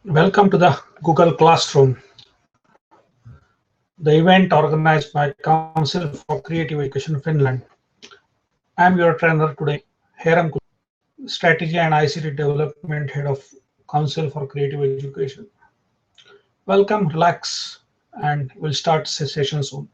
Welcome to the Google Classroom, the event organized by Council for Creative Education Finland. I am your trainer today, Heramb Kulkarni, Strategy and ICT Development Head of Council for Creative Education. Welcome, relax, and we'll start session soon.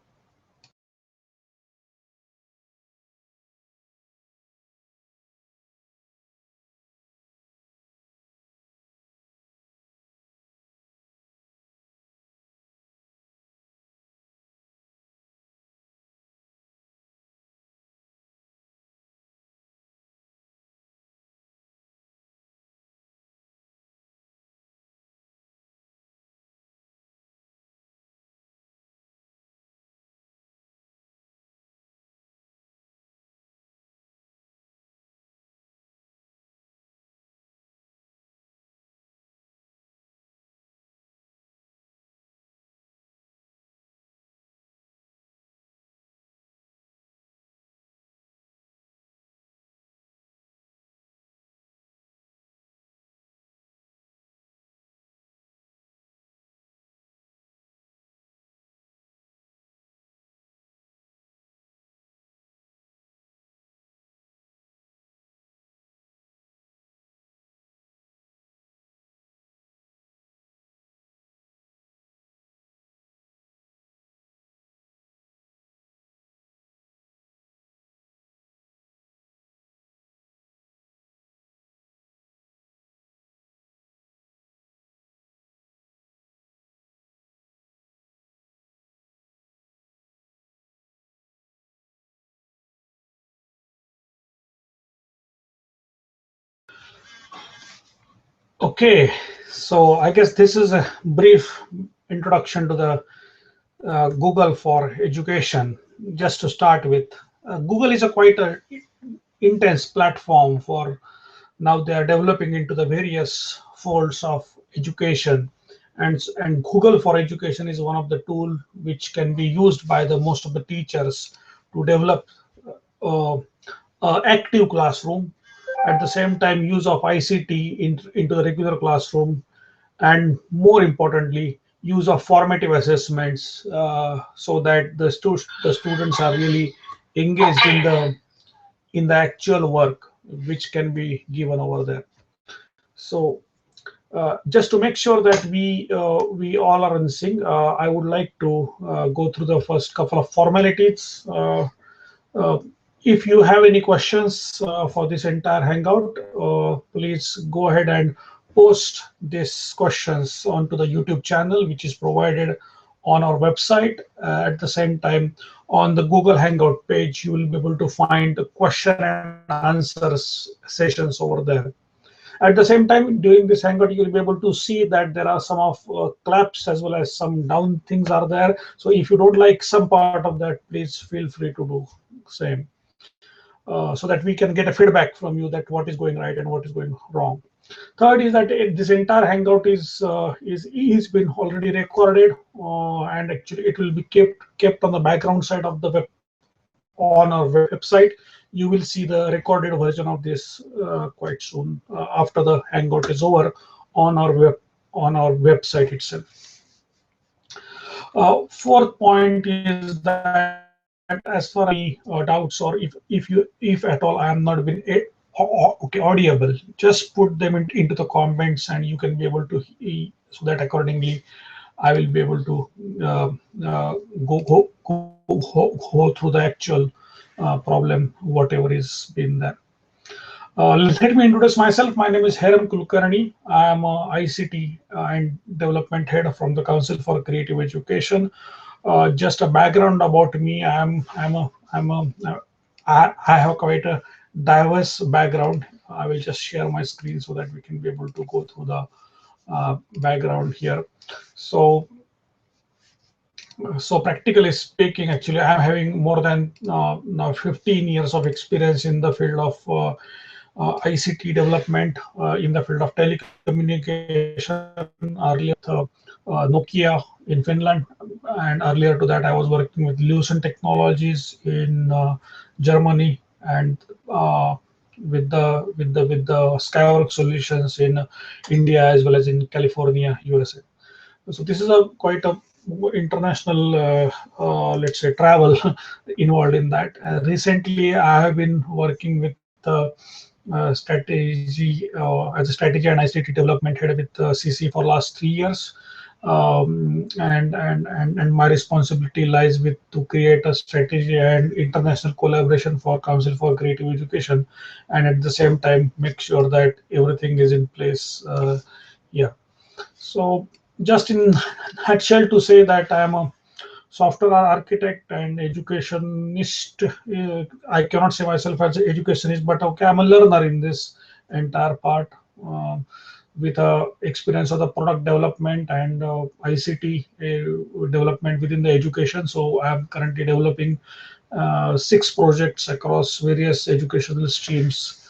Okay, so I guess this is a brief introduction to the Google for Education. Just to start with, Google is a quite a intense platform for now. They are developing into the various folds of education, and Google for Education is one of the tool which can be used by the most of the teachers to develop uh, active classroom, at the same time use of ICT into the regular classroom, and more importantly use of formative assessments, so that the students are really engaged in the actual work which can be given over there. So just to make sure that we all are in sync, I would like to go through the first couple of formalities. Uh, if you have any questions for this entire hangout, please go ahead and post these questions onto the YouTube channel, which is provided on our website. At the same time, on the Google Hangout page, you will be able to find the question and answers sessions over there. At the same time, during this hangout, you'll be able to see that there are some of claps as well as some down things are there. So if you don't like some part of that, please feel free to do same, so that we can get a feedback from you that what is going right and what is going wrong. Third is that this entire hangout is been already recorded, and actually it will be kept on the background side of the web on our website. You will see the recorded version of this quite soon, after the hangout is over, on our website itself. Fourth point is that as far as any doubts, or if at all I am not been okay audible, just put them into the comments, and you can be able to so that accordingly I will be able to go through the actual problem, whatever is been there. Let me introduce myself. My name is Heramb Kulkarni. I am a ICT and development head from the Council for Creative Education. Just a background about me: I have quite a diverse background. I will just share my screen so that we can be able to go through the background here. So, practically speaking, actually, I'm having more than now 15 years of experience in the field of ICT development, in the field of telecommunication, earlier Nokia in Finland, and earlier to that I was working with Lucent Technologies in Germany, and with the Skyworks solutions in India as well as in California, USA. So this is a quite a international, let's say, travel involved in that. Recently, I have been working with strategy as a strategy and ICT development head with CC for last 3 years. And my responsibility lies with to create a strategy and international collaboration for Council for Creative Education, and at the same time make sure that everything is in place. Yeah. So just in nutshell to say that I am a software architect and educationist. I cannot say myself as an educationist, but okay, I'm a learner in this entire part, with experience of the product development and ICT development within the education. So I'm currently developing 6 projects across various educational streams,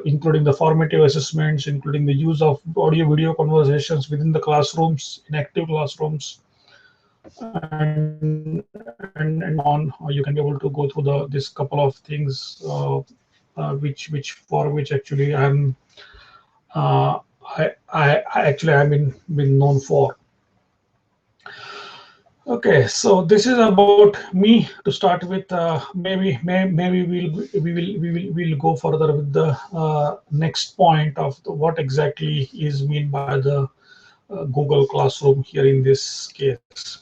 including the formative assessments, including the use of audio video conversations within the classrooms, in active classrooms, and on. You can be able to go through this couple of things, which actually I actually have been known for. Okay, so this is about me to start with. Maybe we'll go further with the next point of what exactly is mean by the Google Classroom here in this case.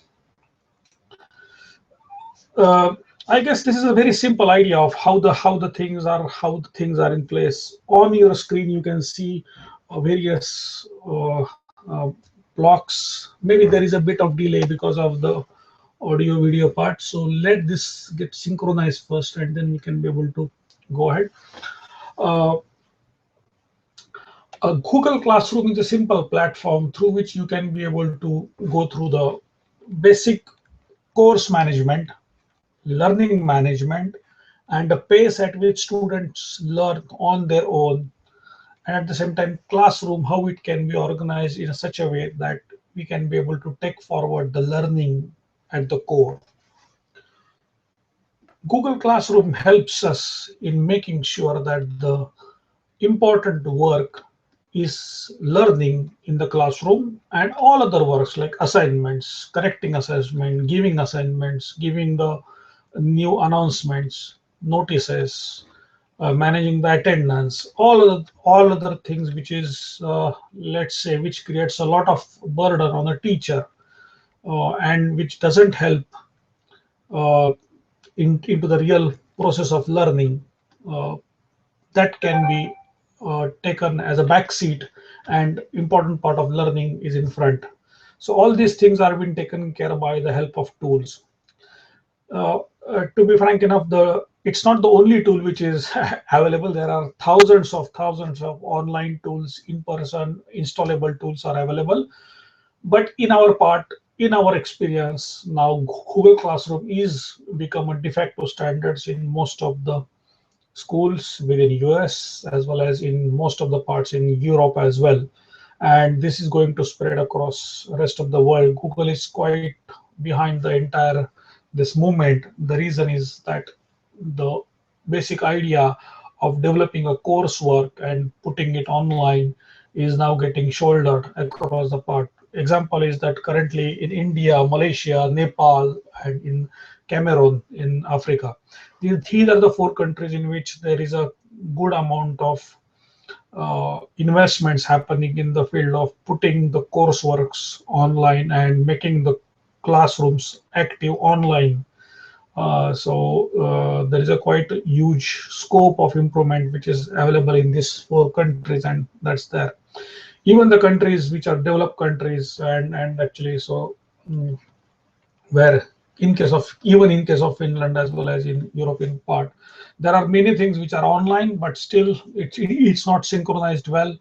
I guess this is a very simple idea of how the things are in place. On your screen, you can see various blocks. Maybe there is a bit of delay because of the audio video part. So let this get synchronized first, and then we can be able to go ahead. A Google Classroom is a simple platform through which you can be able to go through the basic course management, learning management, and the pace at which students learn on their own, and at the same time classroom, how it can be organized in such a way that we can be able to take forward the learning at the core. Google Classroom helps us in making sure that the important work is learning in the classroom, and all other works like assignments, correcting assessment, giving assignments, giving the new announcements, notices, managing the attendance, all other things which is, let's say, which creates a lot of burden on a teacher, and which doesn't help into the real process of learning. That can be taken as a backseat, and important part of learning is in front. So all these things are being taken care of by the help of tools. To be frank enough, it's not the only tool which is available. There are thousands of online tools, in-person installable tools are available. But in our experience, now Google Classroom is become a de facto standards in most of the schools within US, as well as in most of the parts in Europe as well. And this is going to spread across the rest of the world. Google is quite behind the entire this movement. The reason is that the basic idea of developing a coursework and putting it online is now getting shouldered across the part. Example is that currently in India, Malaysia, Nepal, and in Cameroon in Africa, these are the 4 countries in which there is a good amount of investments happening in the field of putting the courseworks online and making the classrooms active online. So there is a quite huge scope of improvement which is available in these 4 countries, and that's there. Even the countries which are developed countries, and actually, so where in case of Finland as well as in European part, there are many things which are online, but still it's not synchronized well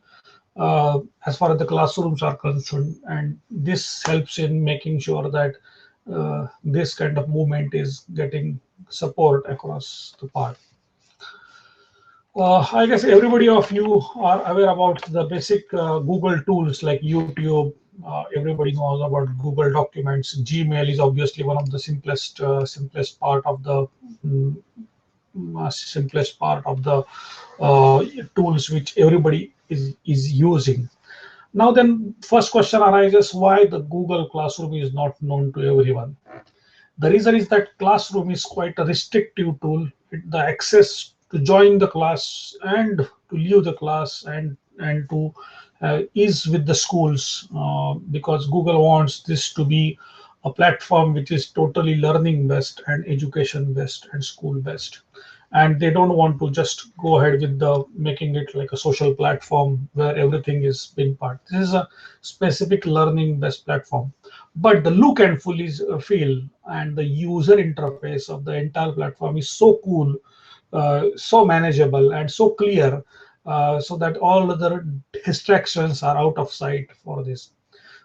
as far as the classrooms are concerned, and this helps in making sure that this kind of movement is getting support across the part. I guess everybody of you are aware about the basic Google tools like YouTube. Everybody knows about Google Documents. Gmail is obviously one of the simplest part of the simplest part of the tools which everybody is using. Now then, first question arises, why the Google Classroom is not known to everyone? The reason is that Classroom is quite a restrictive tool. The access to join the class and to leave the class and to is with the schools, because Google wants this to be a platform which is totally learning based and education based and school based, and they don't want to just go ahead with the making it like a social platform where everything is being part. This is a specific learning based platform, but the look and feel and the user interface of the entire platform is so cool, so manageable and so clear, so that all other distractions are out of sight for this.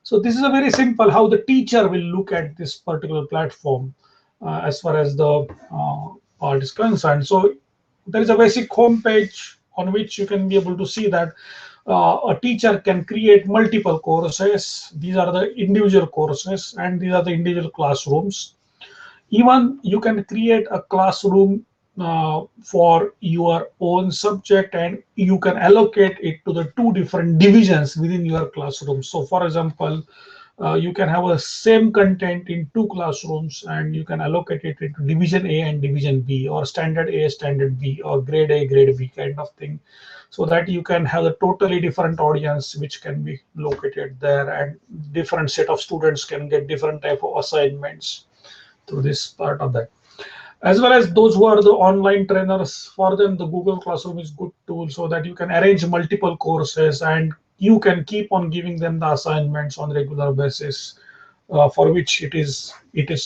So this is a very simple how the teacher will look at this particular platform as far as the part is concerned. So there is a basic home page on which you can be able to see that a teacher can create multiple courses. These are the individual courses and these are the individual classrooms. Even you can create a classroom for your own subject, and you can allocate it to the two different divisions within your classroom. So for example, you can have a same content in two classrooms and you can allocate it into division A and division B, or standard A, standard B, or grade A, grade B kind of thing, so that you can have a totally different audience which can be located there, and different set of students can get different type of assignments through this part of that. As well as those who are the online trainers, for them the Google Classroom is good tool, so that you can arrange multiple courses and you can keep on giving them the assignments on regular basis, for which it is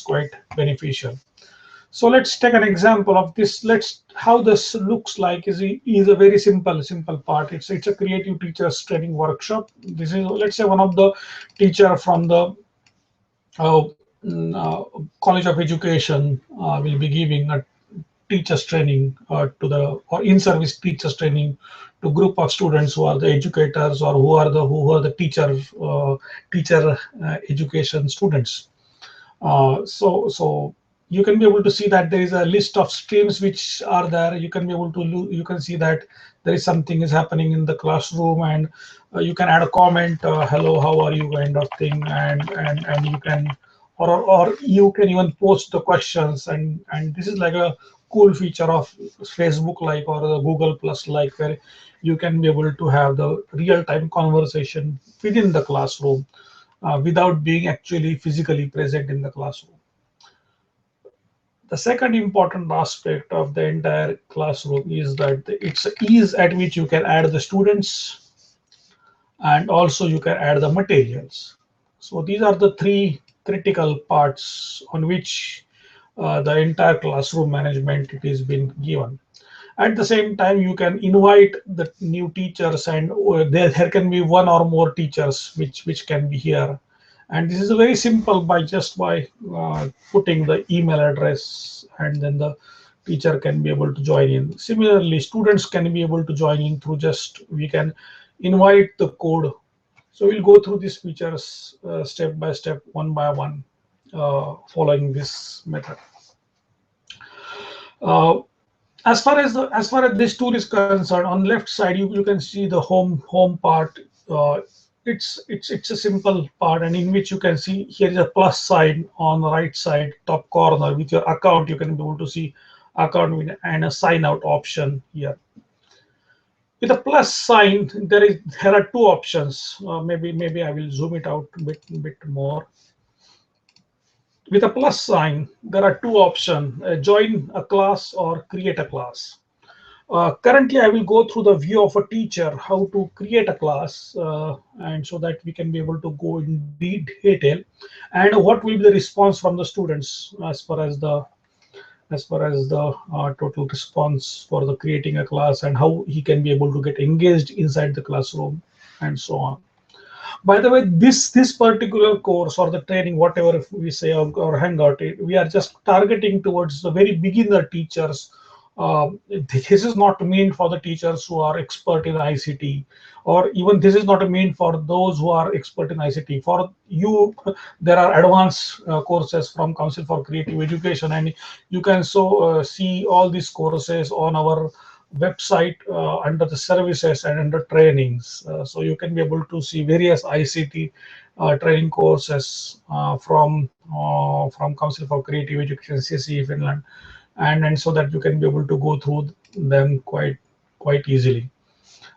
quite beneficial. So let's take an example of this. Let's how this looks like is a very simple part. It's a creative teachers training workshop. This is, let's say, one of the teacher from the uh, College of Education will be giving a teachers training to the, or in-service teachers training to group of students who are the educators or who are the teacher education students. So you can be able to see that there is a list of streams which are there. You can be able to you can see that there is something is happening in the classroom, and you can add a comment, hello, how are you, kind of thing, and you can, or you can even post the questions, and this is like a cool feature of Facebook like, or the Google Plus like, where you can be able to have the real-time conversation within the classroom without being actually physically present in the classroom. The second important aspect of the entire classroom is that it's ease at which you can add the students, and also you can add the materials. So these are the three critical parts on which the entire classroom management it is been given. At the same time, you can invite the new teachers, and there can be one or more teachers which can be here. And this is very simple by putting the email address, and then the teacher can be able to join in. Similarly, students can be able to join in through we can invite the code. So we'll go through these features step by step, one by one, following this method. As far as this tool is concerned, on left side you can see the home part. It's a simple part, and in which you can see here is a plus sign on the right side top corner. With your account, you can be able to see account and a sign out option here. With a plus sign, there are two options. Maybe I will zoom it out a bit more. With a plus sign, there are two options: join a class or create a class. Currently, I will go through the view of a teacher how to create a class, and so that we can be able to go in detail, and what will be the response from the students as far as the total response for the creating a class, and how he can be able to get engaged inside the classroom, and so on. By the way, this particular course or the training, whatever we say, or hangout, we are just targeting towards the very beginner teachers This is not meant for the teachers who are expert in ICT, or even this is not meant for those who are expert in ICT. For you, there are advanced courses from Council for Creative Education, and you can see all these courses on our website under the services and under trainings. So you can be able to see various ICT training courses from Council for Creative Education, CCE Finland, and so that you can be able to go through them quite easily.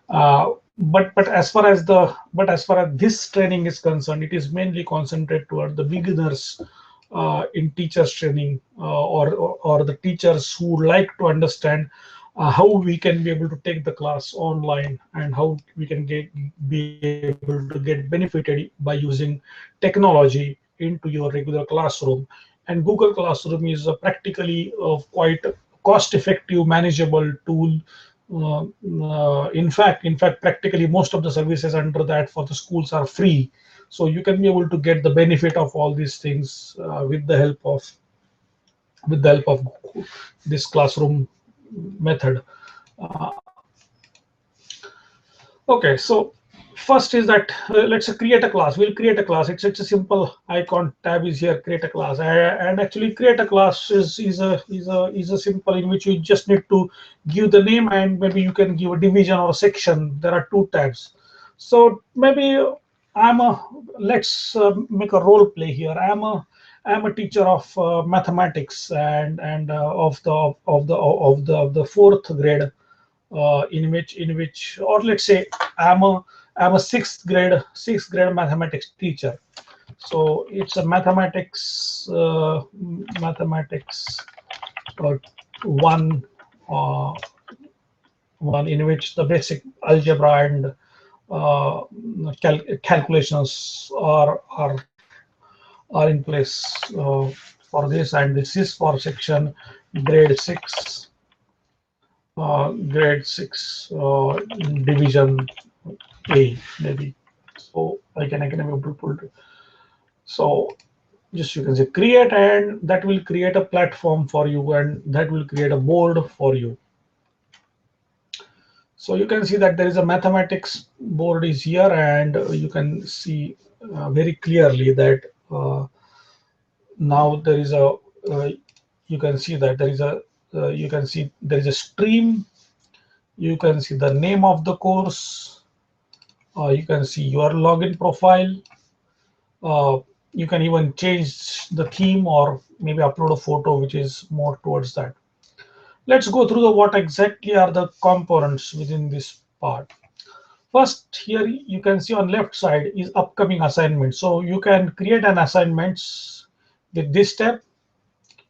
But as far as this training is concerned, it is mainly concentrated toward the beginners in teachers training, or the teachers who would like to understand how we can be able to take the class online, and how we can be able to get benefited by using technology into your regular classroom. And Google Classroom is a practically quite cost-effective, manageable tool. In fact, practically most of the services under that for the schools are free. So you can be able to get the benefit of all these things with the help of this classroom method. Uh, okay, so first is that let's create a class. We'll create a class. It's a simple icon tab is here. Create a class, and actually create a class is a simple in which you just need to give the name, and maybe you can give a division or a section. There are two tabs. So maybe let's make a role play here. I'm a teacher of mathematics, and of the fourth grade, in which, or let's say I'm a sixth grade mathematics teacher. So it's a mathematics uh, one uh, one in which the basic algebra and calculations are in place for this, and this is for section grade 6, division A, maybe. So I can be able to put it. So just you can say create, and that will create a platform for you, and that will create a board for you. So you can see that there is a mathematics board is here, and you can see very clearly that now there is a you can see that there is a stream. You can see the name of the course. You can see your login profile. You can even change the theme, or maybe upload a photo which is more towards that. Let's go through what exactly are the components within this part. First, here you can see on left side is upcoming assignment. So you can create an assignments with this step.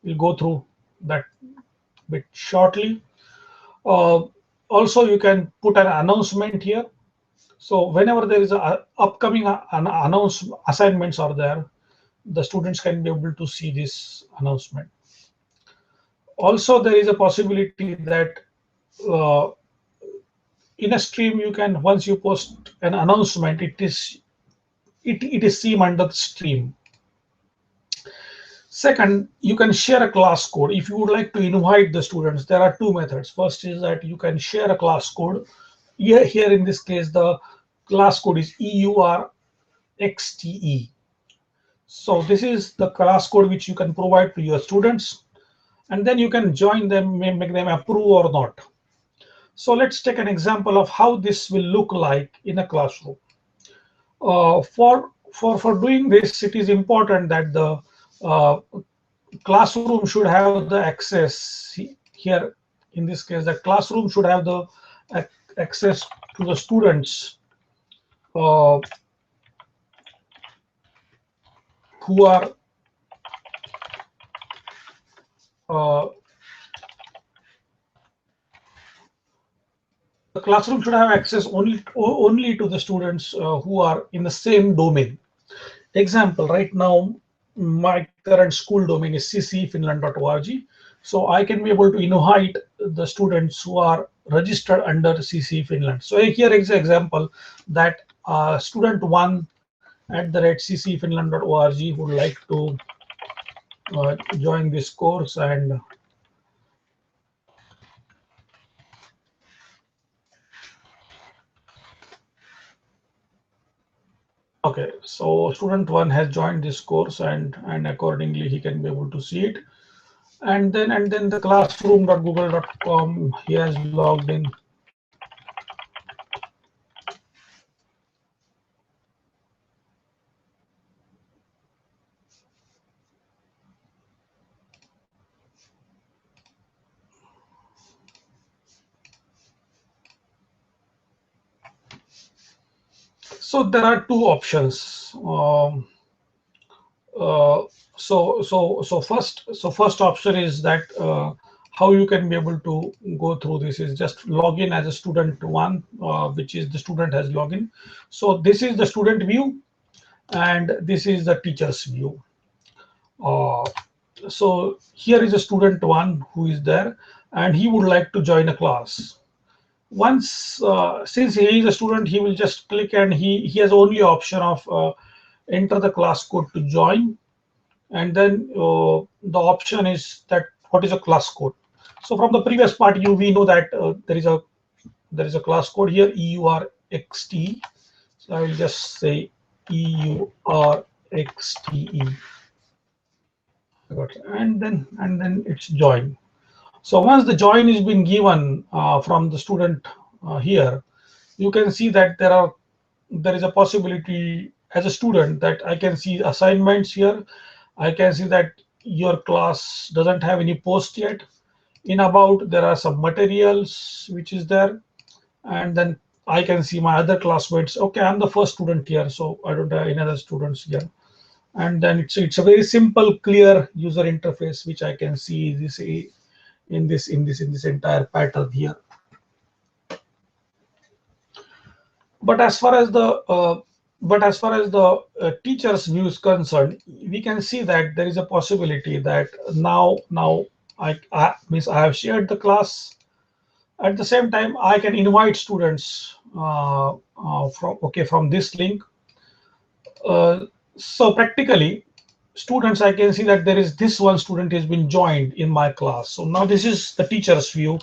We'll go through that bit shortly. Also, you can put an announcement here. So whenever there is a upcoming assignments are there, the students can be able to see this announcement. Also, there is a possibility that uh, in a stream, you can, once you post an announcement, it is seen under the stream. Second, you can share a class code. If you would like to invite the students, there are two methods. First is that you can share a class code. Here in this case, the class code is EURXTE. So this is the class code which you can provide to your students, and then you can join them, make them approve or not. So let's take an example of how this will look like in a classroom. For doing this, it is important that the classroom should have the access. Here in this case, the classroom should have the access to the students who are the classroom should have access only to the students who are in the same domain. Example, right now my current school domain is ccfinland.org. So I can be able to invite the students who are registered under CCE Finland. So here is an example that student1@ccfinland.org would like to join this course, and Okay, so student one has joined this course, and accordingly he can be able to see it. And then the classroom.google.com, he has logged in. So there are two options. First option is that how you can be able to go through this is just log in as a student one, which is the student has login. So this is the student view, and this is the teacher's view. So here is a student one who is there, and he would like to join a class. Once since he is a student, he will just click, and he has only option of enter the class code to join, and then the option is that what is a class code. So from the previous part, we know that there is a class code here, EURXT. So I will just say EURXTE, and then it's join. So once the join is being given from the student here, you can see that there is a possibility as a student that I can see assignments here. I can see that your class doesn't have any post yet. In about, there are some materials which is there, and then I can see my other classmates. Okay, I'm the first student here, so I don't have any other students here. And then it's a very simple, clear user interface which I can see this in this entire pattern here. But as far as the teacher's view is concerned, we can see that there is a possibility that now I have shared the class. At the same time, I can invite students from this link. So practically, students, I can see that there is this one student has been joined in my class. So now this is the teacher's view.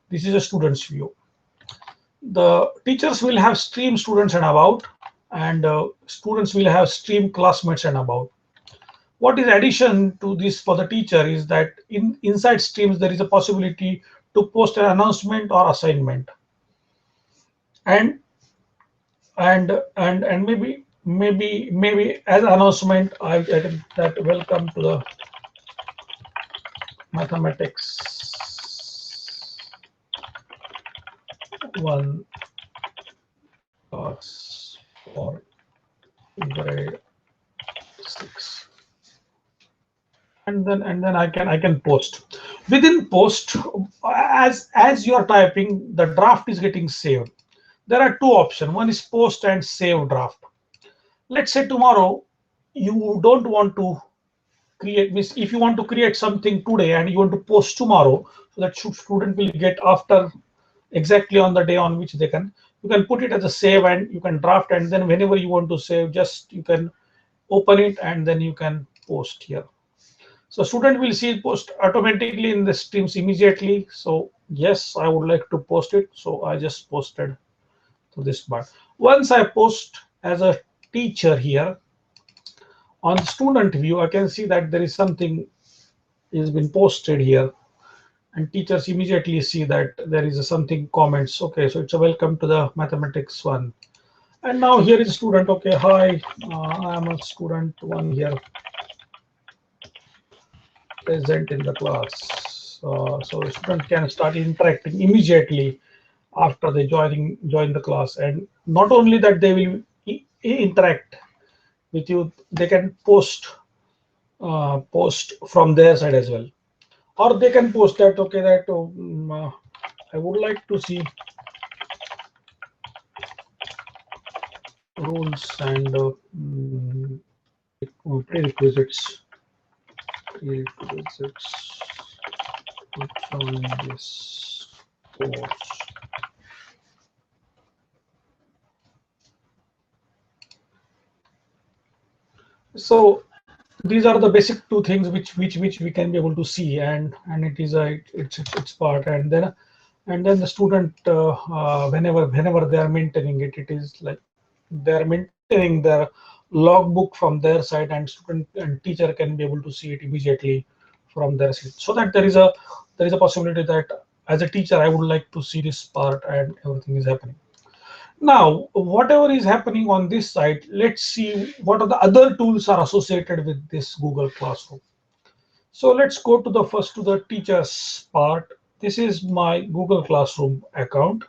This is a student's view. The teachers will have stream students and about, and students will have stream classmates and about. What is addition to this for the teacher is that inside streams there is a possibility to post an announcement or assignment, and maybe as announcement I get that welcome to the mathematics 1 class for grade 6, and then I can post. Within post, as you are typing, the draft is getting saved. There are two options. One is post and save draft. Let's say tomorrow you don't want to create, if you want to create something today and you want to post tomorrow, so that student will get after exactly on the day on which you can put it as a save, and you can draft, and then whenever you want to save, just you can open it and then you can post here. So student will see post automatically in the streams immediately. So yes, I would like to post it, so I just posted to this part. Once I post as a teacher here on the student view, I can see that there is something is been posted here, and teachers immediately see that there is something comments. Okay, so it's a welcome to the mathematics 1, and now here is a student. Okay, hi, I am a student 1 here, present in the class. So the student can start interacting immediately after they join the class, and not only that they will interact with you, they can post from their side as well, or they can post that I would like to see rules and prerequisites to join this course. So these are the basic two things which we can be able to see, and it is it's part, and then the student whenever they are maintaining it, it is like they are maintaining their logbook from their side, and student and teacher can be able to see it immediately from their side. So that there is a possibility that as a teacher I would like to see this part and everything is happening. Now, whatever is happening on this side, let's see what are the other tools are associated with this Google Classroom. So let's go to the first to the teachers part. This is my Google Classroom account,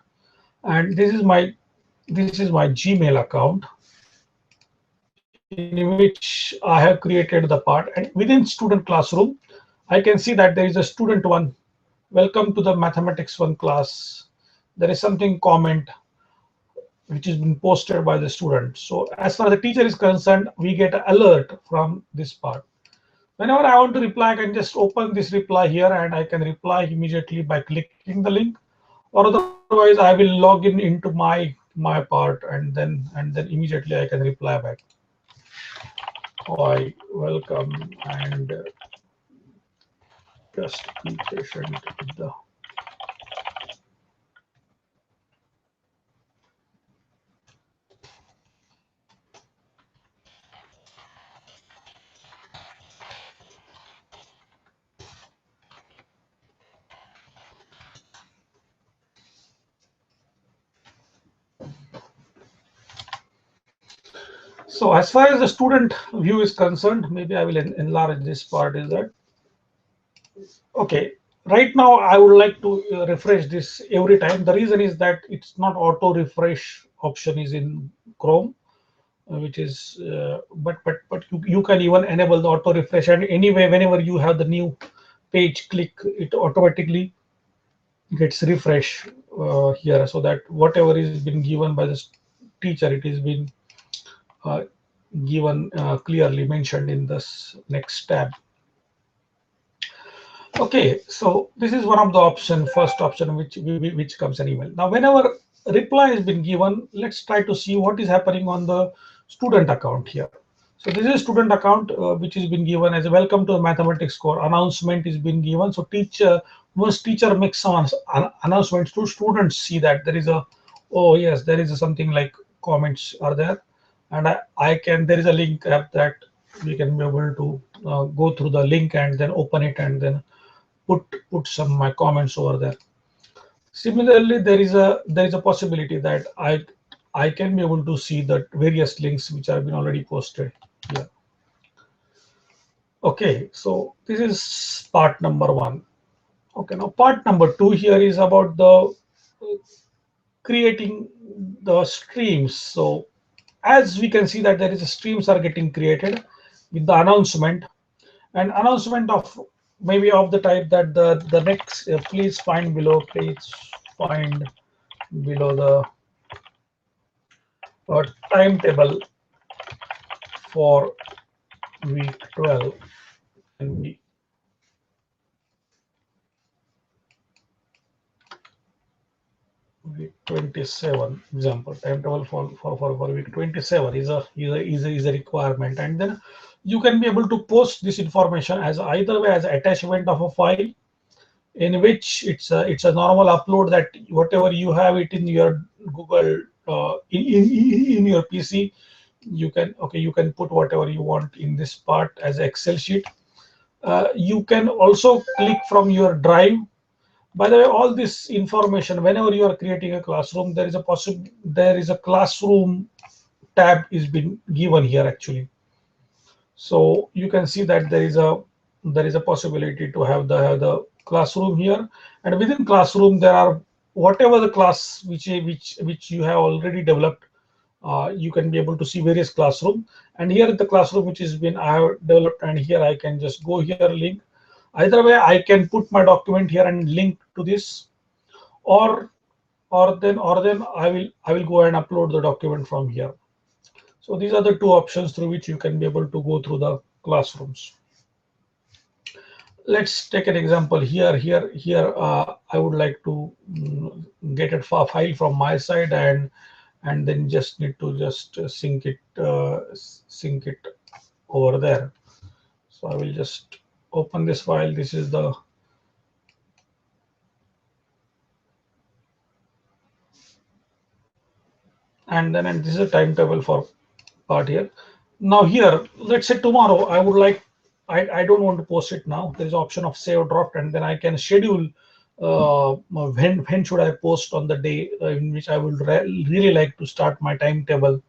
and this is my Gmail account in which I have created the part. And within student classroom, I can see that there is a student one. Welcome to the mathematics one class. There is something comment which has been posted by the student. So as far as the teacher is concerned, we get an alert from this part. Whenever I want to reply, I can just open this reply here and I can reply immediately by clicking the link, or otherwise I will log in into my part and then immediately I can reply back. Hi, welcome, and just be patient with the. So as far as the student view is concerned, maybe I will enlarge this part. Is that okay? Right now, I would like to refresh this every time. The reason is that it's not auto refresh option is in Chrome, which is but you can even enable the auto refresh, and anyway, whenever you have the new page, click it automatically gets refresh here, so that whatever is been given by the teacher, it is been uh, given clearly mentioned in this next tab. Okay, so this is one of the option, first option, which comes an email. Now, whenever reply has been given, let's try to see what is happening on the student account here. So this is student account which has been given as a welcome to a mathematics core. Announcement is been given. So teacher, once teacher makes some announcements to students, see that there is a, oh yes, there is something like comments are there, and I can, there is a link app that we can be able to go through the link and then open it and then put some my comments over there. Similarly, there is a possibility that I can be able to see the various links which have been already posted here. Okay, so this is part number one. Okay, now part number two here is about the creating the streams. So as we can see that there is a streams are getting created with the announcement, and announcement of maybe of the type that the next please find below the timetable for week 12 and week 27 example. Timetable for week 27 is a requirement, and then you can be able to post this information as either way as attachment of a file, in which it's a normal upload that whatever you have it in your Google in your PC, you can put whatever you want in this part as Excel sheet. You can also click from your drive. By the way, all this information, whenever you are creating a classroom, there is a classroom tab is been given here actually. So you can see that there is a possibility to have the classroom here, and within classroom there are whatever the class which you have already developed. You can be able to see various classroom, and here is the classroom which has been I have developed, and here I can just go here link. Either way, I can put my document here and link to this, or or then I will go and upload the document from here. So these are the two options through which you can be able to go through the classrooms. Let's take an example here. I would like to get a file from my side, and then just need to just sync it over there. So I will just open this file. This is the and this is a timetable for part here. Now here, let's say tomorrow, I would like, I don't want to post it now. There is option of save draft, and then I can schedule when should I post on the day in which I would really like to start my timetable.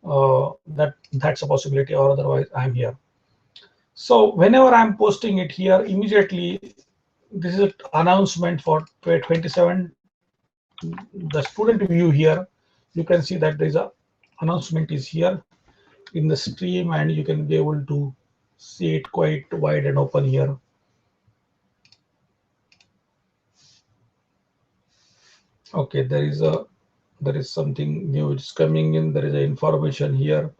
That's a possibility, or otherwise I'm here. So whenever I'm posting it here, immediately this is an announcement for 27. The student view here, you can see that there is a announcement is here in the stream, and you can be able to see it quite wide and open here. Okay, there is something new which is coming in. There is a information here,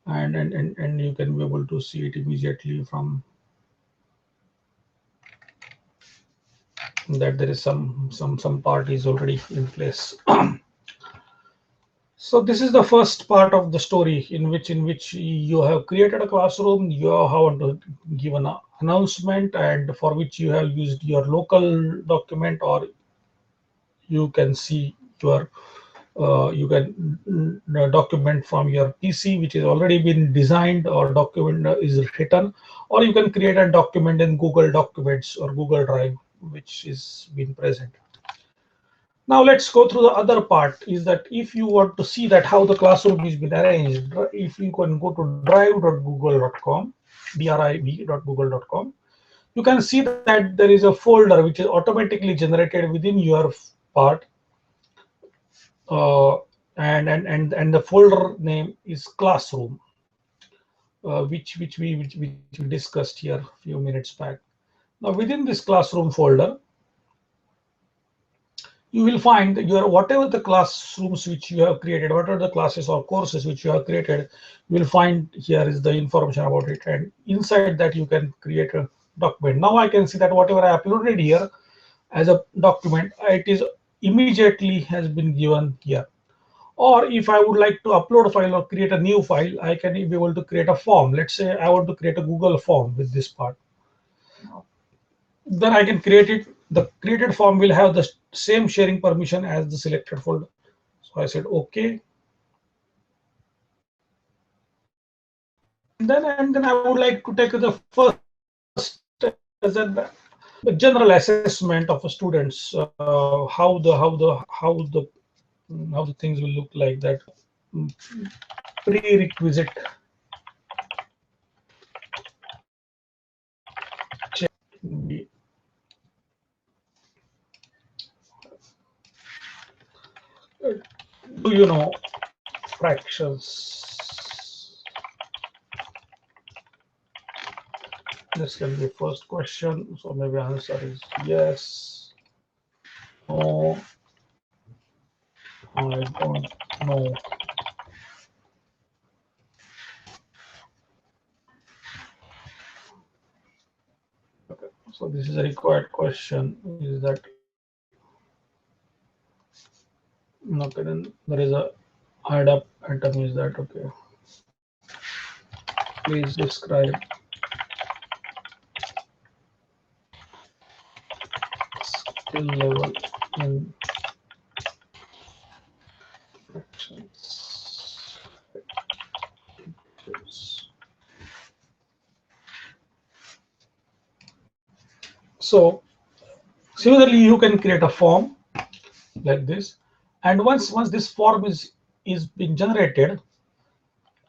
and you can be able to see it immediately from that. There is some part is already in place. So this is the first part of the story in which you have created a classroom. You have to give an announcement, and for which you have used your local document, or you can see your you can document from your PC, which is already been designed, or document is written, or you can create a document in Google Documents or Google Drive, which is been present. Now let's go through the other part. Is that if you want to see that how the classroom is been arranged, if you can go to drive.google.com, driv.google.com, you can see that there is a folder which is automatically generated within your part, uh, and the folder name is classroom, which we discussed here a few minutes back. Now within this classroom folder, you will find your whatever the classrooms which you have created, whatever the classes or courses which you have created, you will find here is the information about it, and inside that you can create a document. Now I can see that whatever I uploaded here as a document, it is immediately has been given here. Or if I would like to upload a file or create a new file, I can be able to create a form. Let's say I want to create a Google form with this part. Then I can create it. The created form will have the same sharing permission as the selected folder. So I said OK. And then I would like to take the first as a general assessment of students, how the things will look like that. Prerequisite check. Do you know fractions? This can be first question, so maybe answer is yes, no, I don't know. Okay, so this is a required question. Is that okay? Then there is a add up item. Is that okay? Please describe skill level in fractions. So similarly, you can create a form like this, and once this form is being generated,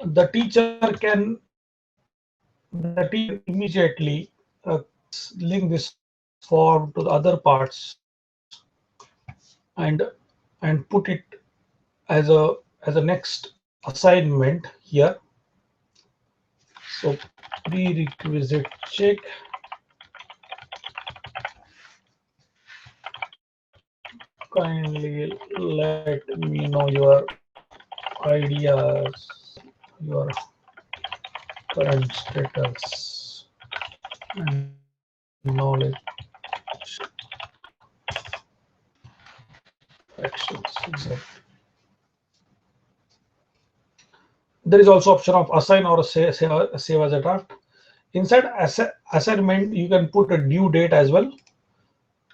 the teacher can immediately link this form to the other parts, and put it as a next assignment here. So prerequisite check. Kindly let me know your ideas, your current status, and knowledge actions. Exactly. There is also option of assign or save as a draft. Inside assignment, you can put a due date as well.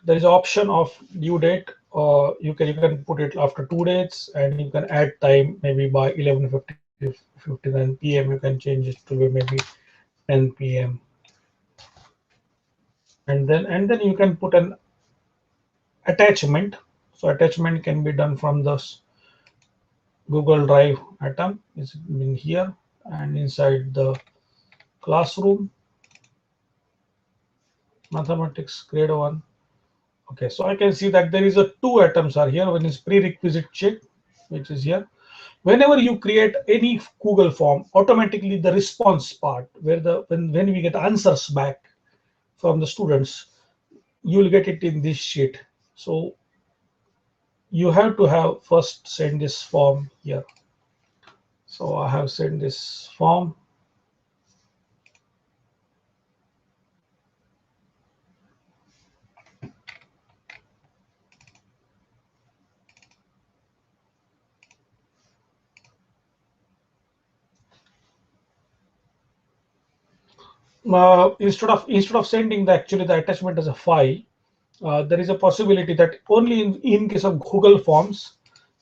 There is option of due date. You can put it after 2 days, and you can add time maybe by 11:59. if 59 p.m. you can change it to be maybe 10 p.m. and then you can put an attachment. So attachment can be done from this Google Drive atom is in here and inside the classroom mathematics grade 1. Okay, so I can see that there is a two atoms are here. One is prerequisite check, which is here. Whenever you create any Google form, automatically the response part where when we get answers back from the students, you will get it in this sheet. So you have to have first send this form here. So I have sent this form. Instead of sending the attachment as a file, there is a possibility that only in case of Google Forms,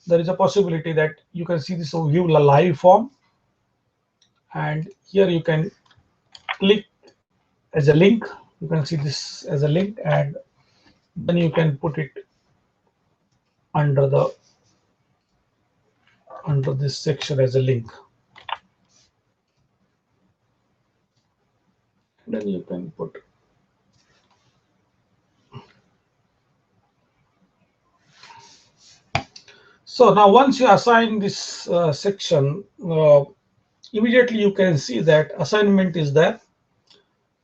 there is a possibility that you can see this view live form, and here you can click as a link. You can see this as a link, and then you can put it under this section as a link. Then you can put. So now once you assign this section, immediately you can see that assignment is there.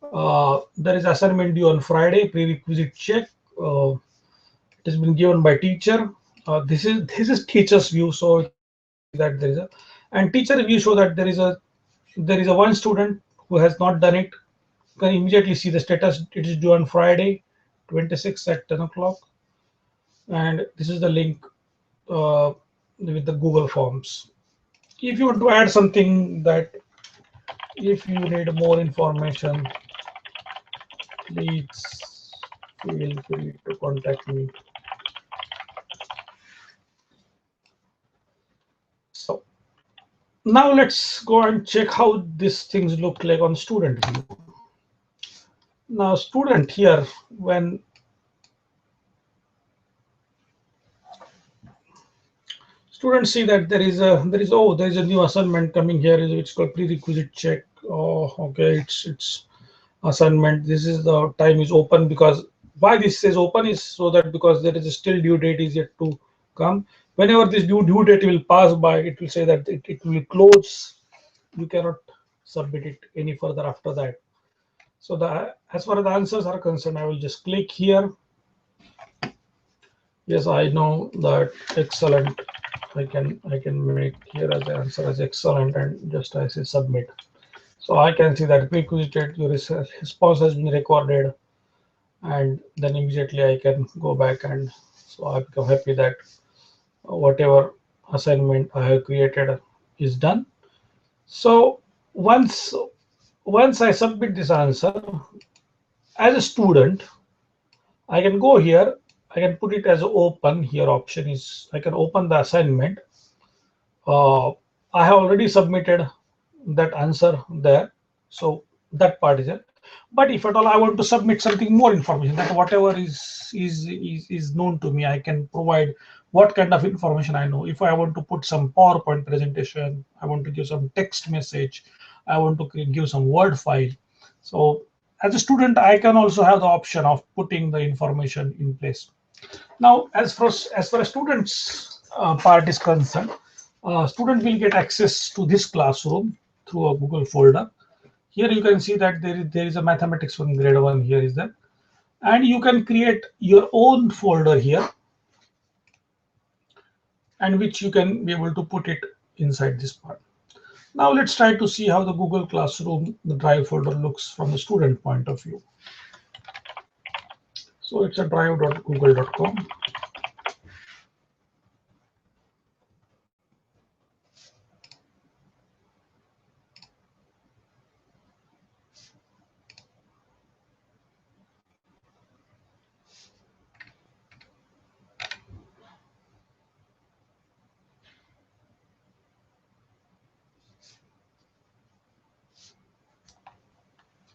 There is assignment due on Friday, prerequisite check. It has been given by teacher. This is teacher's view, so you can see that there is a, and teacher view show that there is a one student who has not done it. You can immediately see the status. It is due on Friday, 26 at 10 o'clock, and this is the link with the Google Forms. If you want to add something that if you need more information, please feel free to contact me. So now let's go and check how these things look like on student view. Now student here, when students see that there is a new assignment coming here, which is called prerequisite check. Oh, okay, it's assignment. This is the time is open, because why this says open is so that because there is a still due date is yet to come. Whenever this due date will pass by, it will say that it will close. You cannot submit it any further after that. So as far as the answers are concerned, I will just click here. Yes, I know that excellent. I can make here as the answer as excellent, and just I say submit. So I can see that prerequisite your response has been recorded, and then immediately I can go back, and so I become happy that whatever assignment I have created is done. So once I submit this answer as a student, I can go here. I can put it as open. Here option is I can open the assignment. I have already submitted that answer there, so that part is there. But if at all I want to submit something more information, that whatever is known to me, I can provide what kind of information I know. If I want to put some PowerPoint presentation, I want to give some text message, I want to give some Word file. So as a student, I can also have the option of putting the information in place. Now, as far as students part is concerned, student will get access to this classroom through a Google folder. Here you can see that there is a mathematics one grade 1 here is there, and you can create your own folder here, and which you can be able to put it inside this part. Now let's try to see how the Google Classroom, the drive folder looks from the student point of view. So it's a drive.google.com.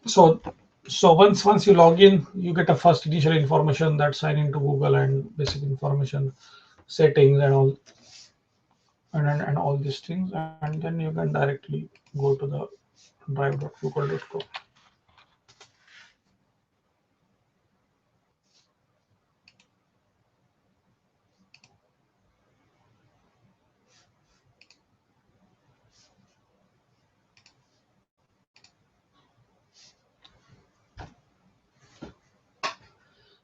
So once you log in, you get a first initial information that sign into Google and basic information, settings and all and all these things, and then you can directly go to the drive.google.com.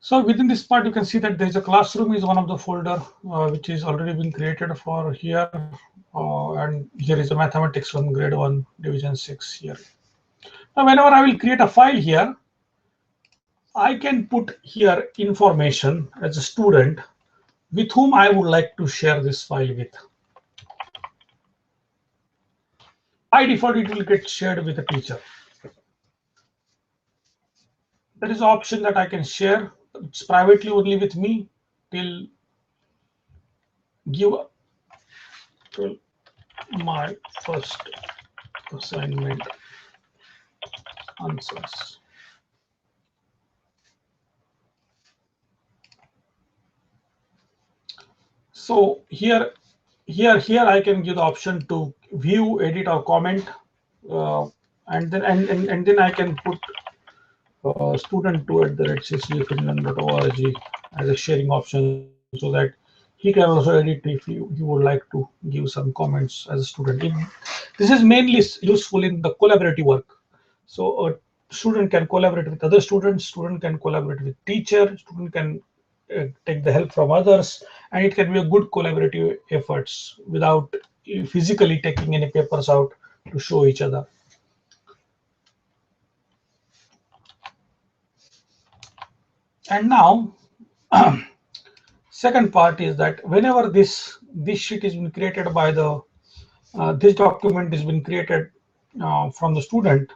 So within this part, you can see that there is a classroom is one of the folder which is already been created for here, and here is a mathematics from grade 1 division 6 here. Now whenever I will create a file here, I can put here information as a student with whom I would like to share this file with. By default, it will get shared with a teacher. There is an option that I can share. It's privately only with me till give till my first assignment answers. So here I can give the option to view, edit, or comment, and then I can put student2@ccfinland.org as a sharing option, so that he can also edit if you would like to give some comments as a student. This is mainly useful in the collaborative work. So a student can collaborate with other students, student can collaborate with teacher, student can take the help from others, and it can be a good collaborative efforts without physically taking any papers out to show each other. And now second part is that whenever this sheet is been created by the this document has been created from the student,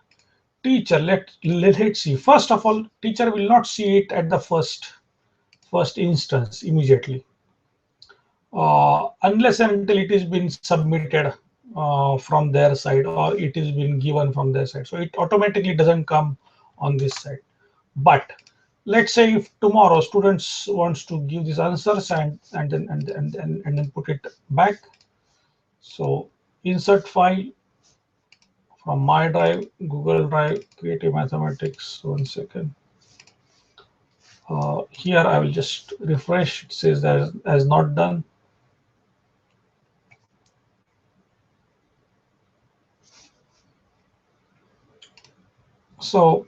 teacher, let's see. First of all, teacher will not see it at the first instance immediately, unless and until it is been submitted from their side, or it is been given from their side. So it automatically doesn't come on this side. But let's say if tomorrow students wants to give these answers and then put it back. So insert file from my drive, Google Drive, creative mathematics. 1 second. Here I will just refresh. It says that as not done. So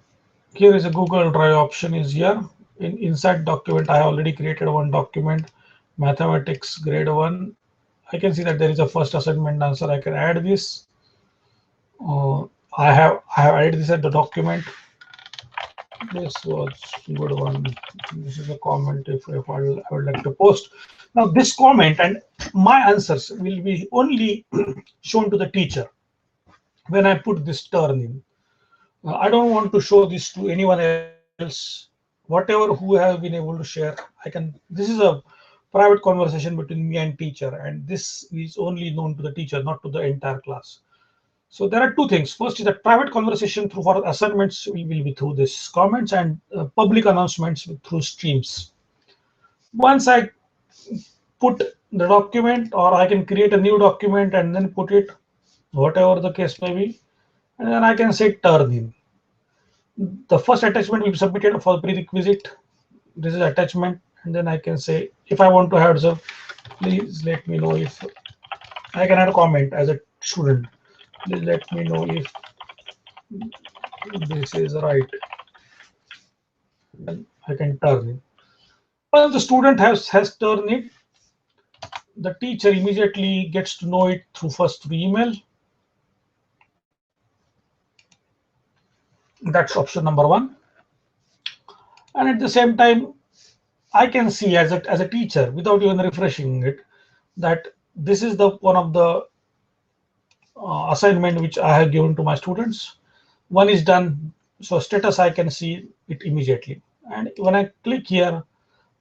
here is a Google Drive option is here. Inside document, I have already created one document, mathematics grade 1. I can see that there is a first assignment answer. I can add this. I have added this at the document. This was good one. This is a comment if I would like to post. Now this comment and my answers will be only shown to the teacher when I put this turn in. I don't want to show this to anyone else. Whatever who have been able to share, I can. This is a private conversation between me and teacher, and this is only known to the teacher, not to the entire class. So there are two things. First is that private conversation through for assignments will be through this comments, and public announcements through streams. Once I put the document, or I can create a new document and then put it, whatever the case may be, and then I can say turn in. The first attachment will be submitted for prerequisite. This is attachment, and then I can say if I want to have, so please let me know if I can add a comment as a student. Please let me know if this is right. And I can turn it. Once the student has turned it, the teacher immediately gets to know it through email. That's option number 1. And at the same time, I can see as a teacher, without even refreshing it, that this is the one of the assignment which I have given to my students. One is done, so status I can see it immediately. And when I click here,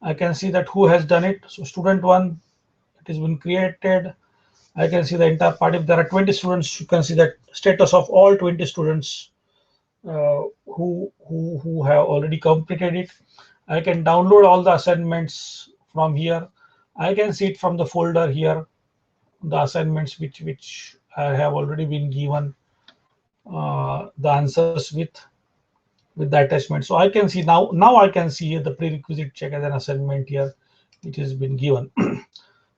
I can see that who has done it. So student 1, it has been created. I can see the entire part. If there are 20 students, you can see that status of all 20 students who have already completed it. I can download all the assignments from here. I can see it from the folder here, the assignments which have already been given the answers with the attachment. So I can see now I can see the prerequisite check as an assignment here, which has been given.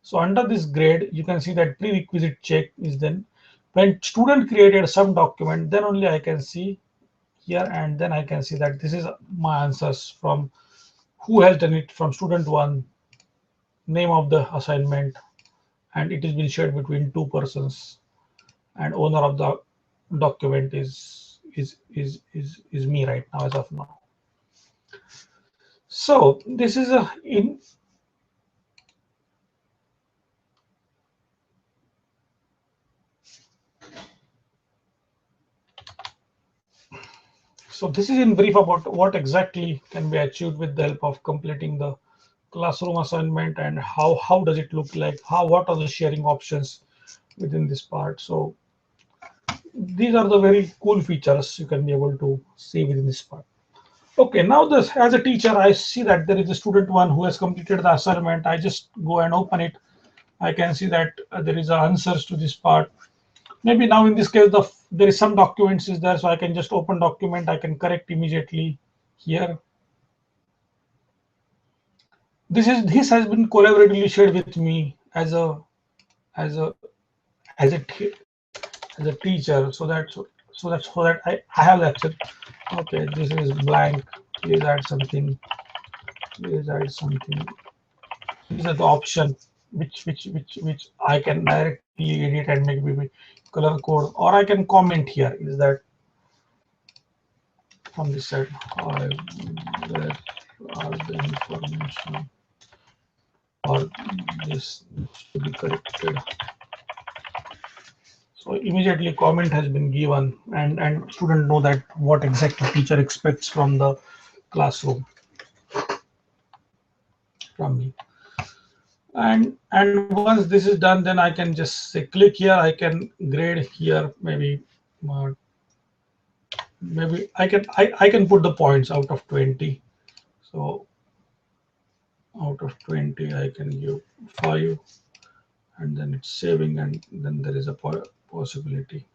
So under this grade, you can see that prerequisite check is then when student created some document, then only I can see here, and then I can see that this is my answers from who has done it from student one, name of the assignment, and it has been shared between two persons, and owner of the document is me right now as of now. So this is a in so this is in brief about what exactly can be achieved with the help of completing the classroom assignment, and how does it look like, what are the sharing options within this part. So these are the very cool features you can be able to see within this part. Okay, now this, as a teacher, I see that there is a student one who has completed the assignment. I just go and open it. I can see that there is answers to this part. Maybe now in this case, there is some documents is there, so I can just open document. I can correct immediately here. This has been collaboratively shared with me as a as a as a as a teacher, so that I have the access. Okay, this is blank. Please add something. Please add something. These are the option which I can directly edit and make maybe color code, or I can comment here. Is that from this side? Where are the information, or this to be corrected? So immediately comment has been given, and student know that what exactly teacher expects from the classroom from me. And once this is done, then I can just say click here. I can grade here. Maybe I can put the points out of 20. So out of 20, I can give 5, and then it's saving, and then there is a possibility.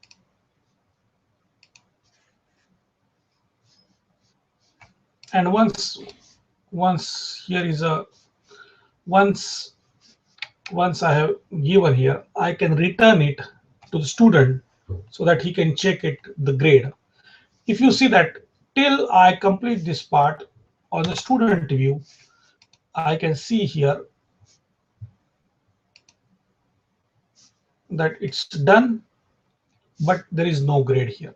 And once here is a once I have given here, I can return it to the student so that he can check it, the grade. If you see that till I complete this part on the student view, I can see here that it's done, but there is no grade here.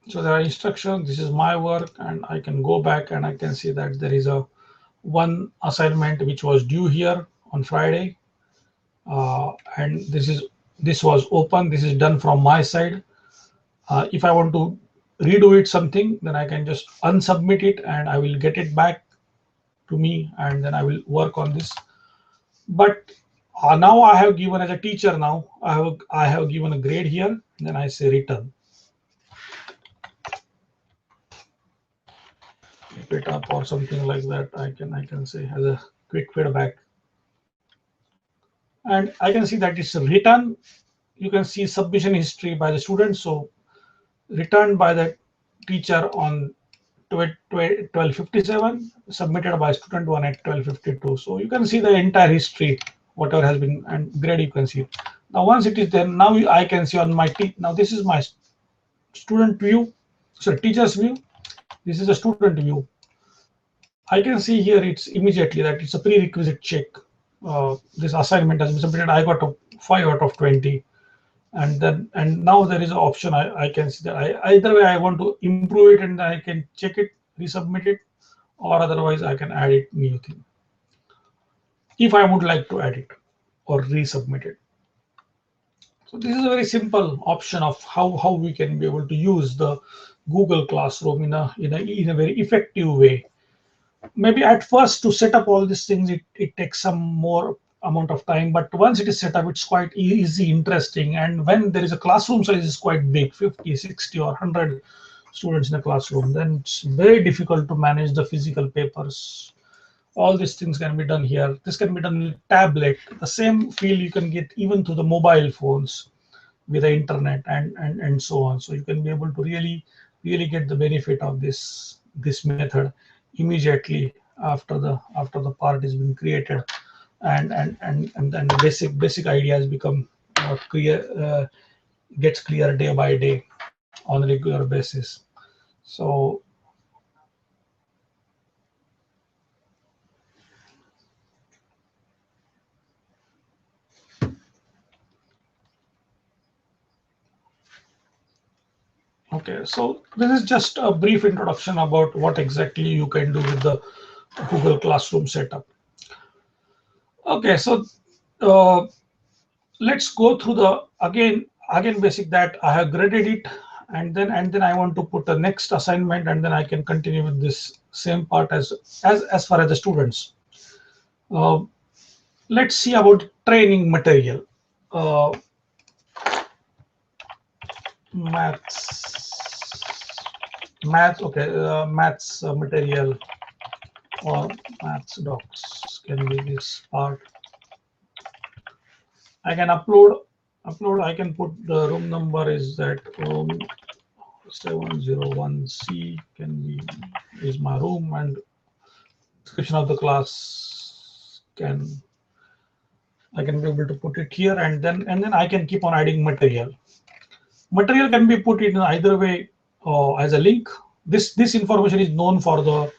So there are instructions. This is my work, and I can go back and I can see that there is a one assignment which was due here on Friday, and this was open. This is done from my side. If I want to redo it something, then I can just unsubmit it, and I will get it back to me, and then I will work on this. But now I have given as a teacher. Now I have given a grade here, and then I say return. It up or something like that. I can say as a quick feedback, and I can see that it's written. You can see submission history by the student, so returned by the teacher on 12:57, submitted by student one at 12:52. So you can see the entire history, whatever has been, and grade you can see. Now once it is there, now I can see on my now this is my student view, so teacher's view. This is a student view. I can see here it's immediately that it's a prerequisite check. This assignment has been submitted. I got a 5 out of 20, and now there is an option. I can see that either way I want to improve it, and I can check it, resubmit it, or otherwise I can add it new thing if I would like to add it or resubmit it. So this is a very simple option of how we can be able to use the Google Classroom in a very effective way. maybe at first to set up all these things, it takes some more amount of time, but once it is set up, it's quite easy, interesting. And when there is a classroom size is quite big, 50, 60 or 100 students in a classroom, then it's very difficult to manage the physical papers. All these things can be done here. This can be done with tablet. The same feel you can get even to the mobile phones with the internet and so on. So you can be able to really get the benefit of this method immediately after the part has been created, and then the basic ideas become clear, gets clear day by day on a regular basis. So okay, so this is just a brief introduction about what exactly you can do with the Google Classroom setup. Okay, so uh, let's go through the again basic that I have graded it, and then I want to put the next assignment, and then I can continue with this same part as far as the students. Uh, let's see about training material. Uh, maths material or maths docs can be this part. I can upload. I can put the room number is that room 701C can be is my room, and description of the class I can be able to put it here, and then I can keep on adding material. Material can be put in either way as a link. This information is known for the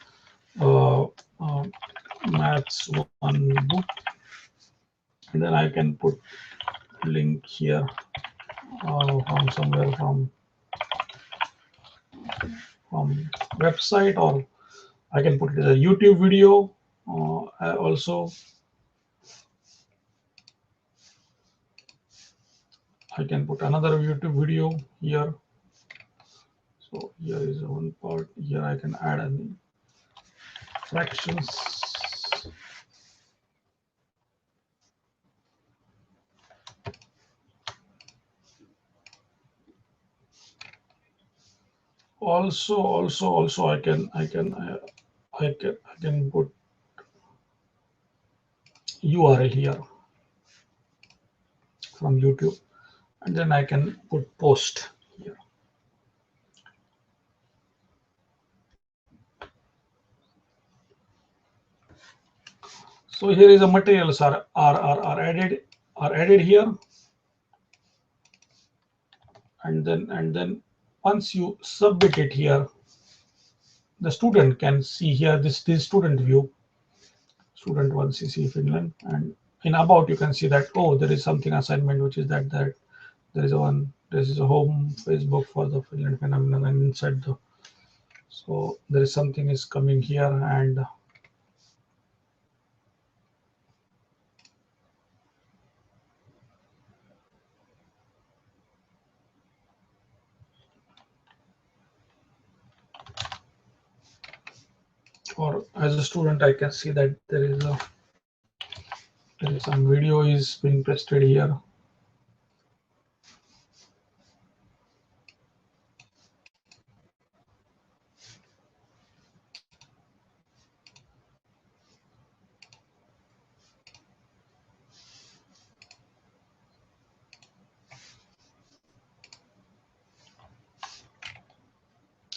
maths one book, and then I can put link here from somewhere from website, or I can put it as a YouTube video also. I can put another YouTube video here. So here is one part. Here I can add any fractions. Also I can put URL here from YouTube, and then I can put post here. So here is the materials are added here, and then once you submit it here, the student can see here this student view, student 1 CC Finland, and in about you can see that, oh, there is something assignment, which is that there is a home Facebook for the Finland phenomenon, and inside the, so there is something is coming here, and or as a student I can see that there is some video is being pasted here.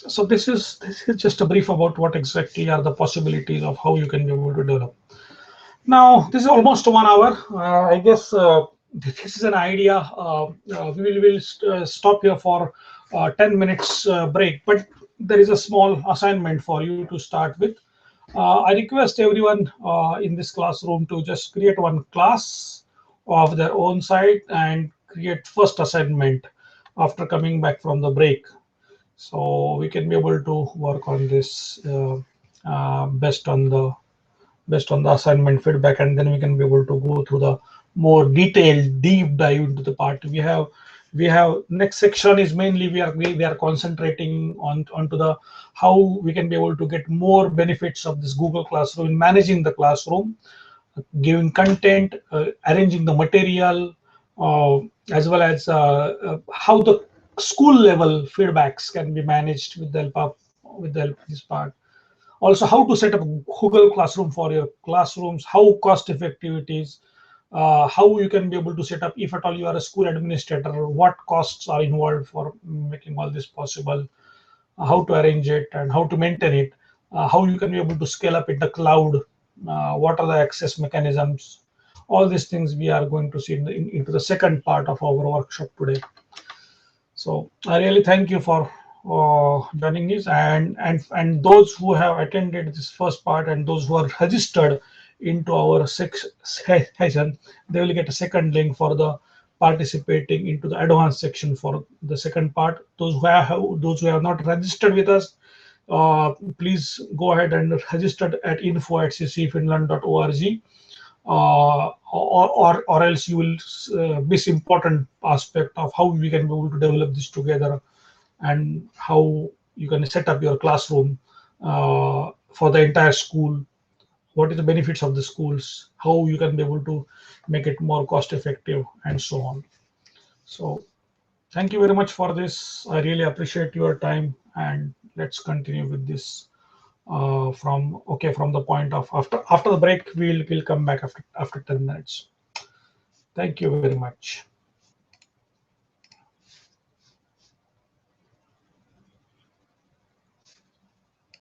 So this is just a brief about what exactly are the possibilities of how you can be able to develop. Now this is almost 1 hour. I guess this is an idea. We will stop here for 10 minutes break, but there is a small assignment for you to start with. I request everyone in this classroom to just create one class of their own site and create first assignment after coming back from the break. So we can be able to work on this based on the assignment feedback, and then we can be able to go through the more detailed deep dive into the part. We have We have next section is mainly we are concentrating onto the how we can be able to get more benefits of this Google Classroom in managing the classroom, giving content, arranging the material, as well as how the school level feedbacks can be managed with the help of this part. Also, how to set up Google Classroom for your classrooms, how cost effective it is, how you can be able to set up, if at all you are a school administrator, what costs are involved for making all this possible, how to arrange it and how to maintain it, how you can be able to scale up in the cloud, what are the access mechanisms. All these things we are going to see into the second part of our workshop today. So I really thank you for joining us, and those who have attended this first part and those who are registered into our session, they will get a second link for the participating into the advanced section for the second part. Those who have not registered with us, please go ahead and register at info@ccfinland.org. Or else you will miss important aspect of how we can be able to develop this together, and how you can set up your classroom for the entire school, what is the benefits of the schools, how you can be able to make it more cost effective, and so on. So thank you very much for this. I really appreciate your time, and let's continue with this from the point of after the break. We'll come back after 10 minutes. Thank you very much.